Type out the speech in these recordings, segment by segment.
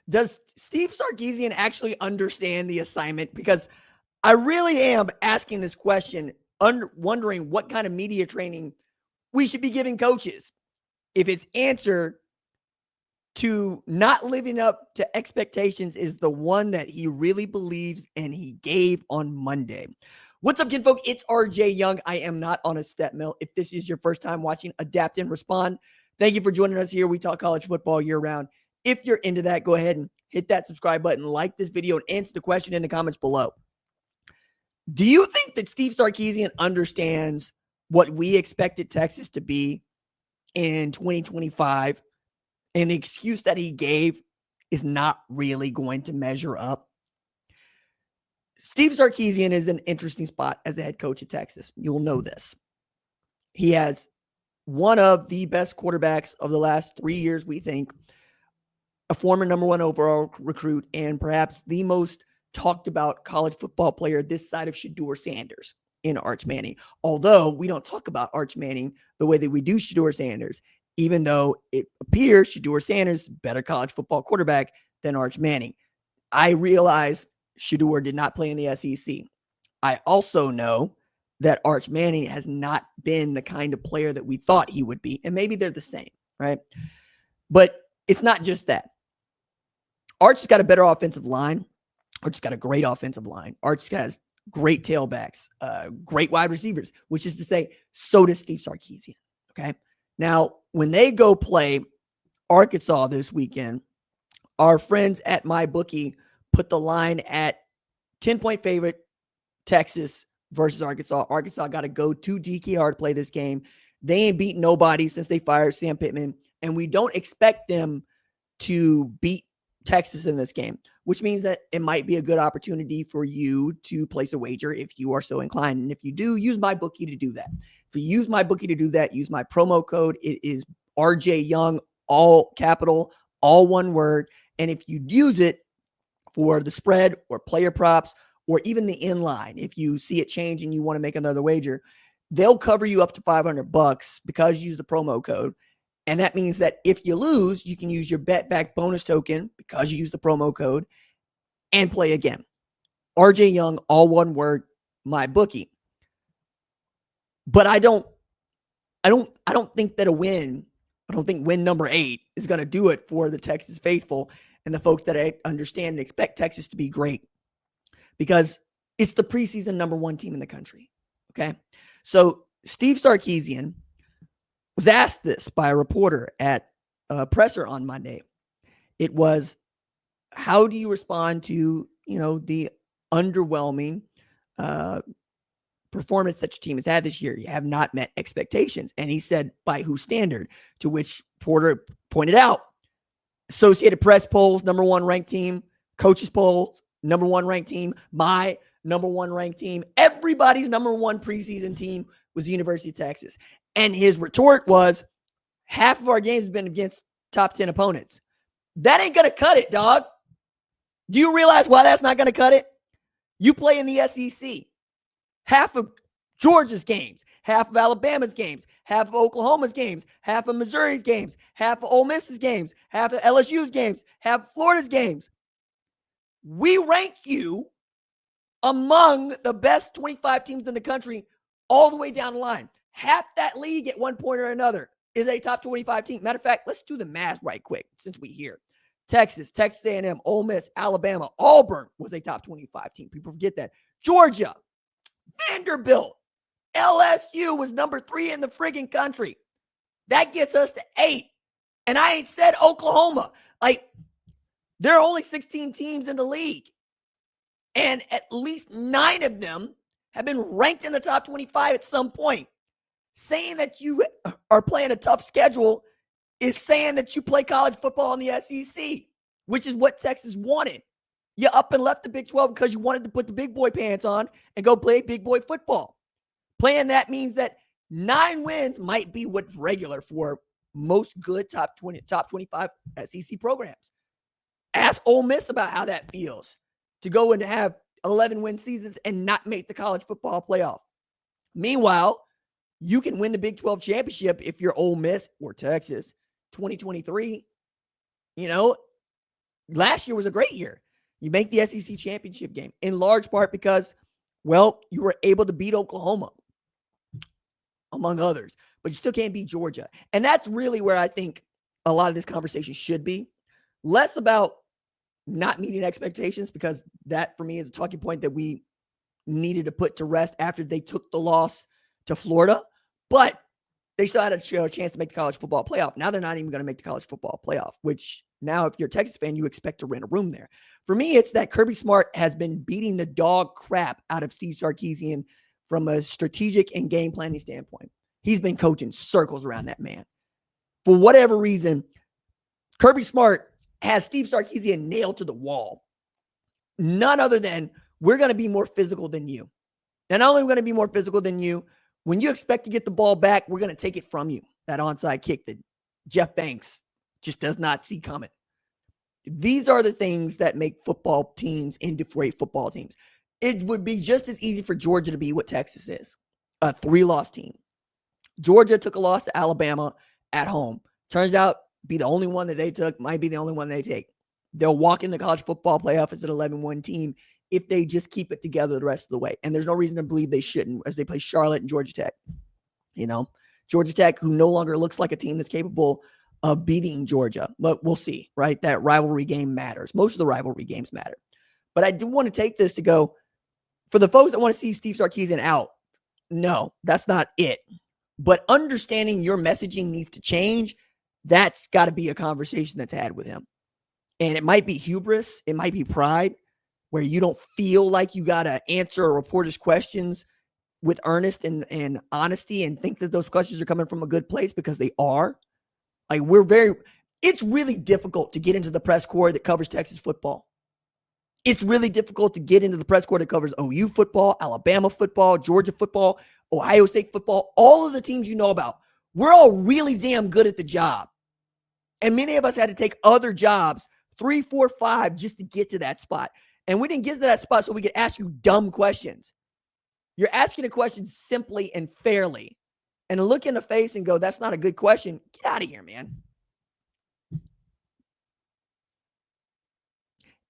Does Steve Sarkisian actually understand the assignment? Because I really am asking this question, wondering what kind of media training we should be giving coaches. If its answer to not living up to expectations is the one that he really believes and he gave on Monday. What's up, kinfolk? It's RJ Young. I am not on a step mill. If this is your first time watching Adapt and Respond, thank you for joining us here. We talk college football year round. If you're into that, go ahead and hit that subscribe button, like this video, and answer the question in the comments below. Do you think that Steve Sarkisian understands what we expected Texas to be in 2025? And the excuse that he gave is not really going to measure up. Steve Sarkisian is an interesting spot as a head coach at Texas. You'll know this. He has one of the best quarterbacks of the last 3 years, we think, a former number one overall recruit, and perhaps the most talked about college football player this side of Shedeur Sanders in Arch Manning. Although we don't talk about Arch Manning the way that we do Shedeur Sanders, even though it appears Shedeur Sanders is a better college football quarterback than Arch Manning. I realize Shedeur did not play in the SEC. I also know that Arch Manning has not been the kind of player that we thought he would be, and maybe they're the same, right? But it's not just that. Arch has got a better offensive line. Arch has got a great offensive line. Arch has great tailbacks, great wide receivers, which is to say, so does Steve Sarkisian, okay? Now, when they go play Arkansas this weekend, our friends at MyBookie put the line at 10-point favorite, Texas versus Arkansas. Arkansas got to go to DKR to play this game. They ain't beaten nobody since they fired Sam Pittman, and we don't expect them to beat Texas in this game, which means that it might be a good opportunity for you to place a wager if you are so inclined. And if you do, use MyBookie to do that. If you use MyBookie to do that, use my promo code. It is RJ Young, all capital, all one word. And if you use it for the spread or player props or even the inline, if you see it change and you want to make another wager, they'll cover you up to $500 because you use the promo code. And that means that if you lose, you can use your bet back bonus token because you use the promo code and play again. RJ Young, all one word, MyBookie. But I don't think that a win, I don't think win number 8 is going to do it for the Texas faithful and the folks that I understand and expect Texas to be great, because it's the preseason number 1 team in the country. Okay. So Steve Sarkisian was asked this by a reporter at a presser on Monday. It was, how do you respond to, the underwhelming performance that your team has had this year? You have not met expectations. And he said, by whose standard? To which Porter pointed out, Associated Press polls, number 1 ranked team, coaches polls, number 1 ranked team, my number 1 ranked team, everybody's number 1 preseason team was the University of Texas. And his retort was, half of our games have been against top 10 opponents. That ain't going to cut it, dog. Do you realize why that's not going to cut it? You play in the SEC. Half of Georgia's games, half of Alabama's games, half of Oklahoma's games, half of Missouri's games, half of Ole Miss's games, half of LSU's games, half of Florida's games. We rank you among the best 25 teams in the country all the way down the line. Half that league at one point or another is a top 25 team. Matter of fact, let's do the math right quick since we're here. Texas, Texas A&M, Ole Miss, Alabama, Auburn was a top 25 team. People forget that. Georgia, Vanderbilt, LSU was number 3 in the friggin' country. That gets us to 8. And I ain't said Oklahoma. There are only 16 teams in the league. And at least 9 of them have been ranked in the top 25 at some point. Saying that you are playing a tough schedule is saying that you play college football in the SEC, which is what Texas wanted. You up and left the Big 12 because you wanted to put the big boy pants on and go play big boy football. Playing that means that 9 wins might be what's regular for most good top 25 SEC programs. Ask Ole Miss about how that feels to go and have 11-win seasons and not make the college football playoff. Meanwhile, you can win the Big 12 championship if you're Ole Miss or Texas 2023. last year was a great year. You make the SEC championship game in large part because, well, you were able to beat Oklahoma, among others, but you still can't beat Georgia. And that's really where I think a lot of this conversation should be. Less about not meeting expectations, because that for me is a talking point that we needed to put to rest after they took the loss to Florida. But they still had a chance to make the college football playoff. Now they're not even going to make the college football playoff, which now if you're a Texas fan, you expect to rent a room there. For me, it's that Kirby Smart has been beating the dog crap out of Steve Sarkisian from a strategic and game planning standpoint. He's been coaching circles around that man. For whatever reason, Kirby Smart has Steve Sarkisian nailed to the wall. None other than, we're going to be more physical than you. And not only are we going to be more physical than you, when you expect to get the ball back, we're going to take it from you. That onside kick that Jeff Banks just does not see coming. These are the things that make football teams into great football teams. It would be just as easy for Georgia to be what Texas is, a 3-loss team. Georgia took a loss to Alabama at home. Turns out, be the only one that they took, might be the only one they take. They'll walk in the college football playoff as an 11-1 team if they just keep it together the rest of the way. And there's no reason to believe they shouldn't as they play Charlotte and Georgia Tech. Georgia Tech, who no longer looks like a team that's capable of beating Georgia. But we'll see, right? That rivalry game matters. Most of the rivalry games matter. But I do want to take this to go, for the folks that want to see Steve Sarkisian out, no, that's not it. But understanding your messaging needs to change, that's got to be a conversation that's had with him. And it might be hubris. It might be pride, where you don't feel like you got to answer a reporter's questions with earnest and honesty and think that those questions are coming from a good place, because they are. Like, it's really difficult to get into the press corps that covers Texas football. It's really difficult to get into the press corps that covers OU football, Alabama football, Georgia football, Ohio State football, all of the teams you know about. We're all really damn good at the job. And many of us had to take other jobs, 3, 4, 5, just to get to that spot. And we didn't get to that spot so we could ask you dumb questions. You're asking a question simply and fairly. And to look in the face and go, that's not a good question. Get out of here, man.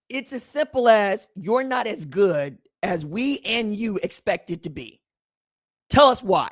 It's as simple as, you're not as good as we and you expect it to be. Tell us why.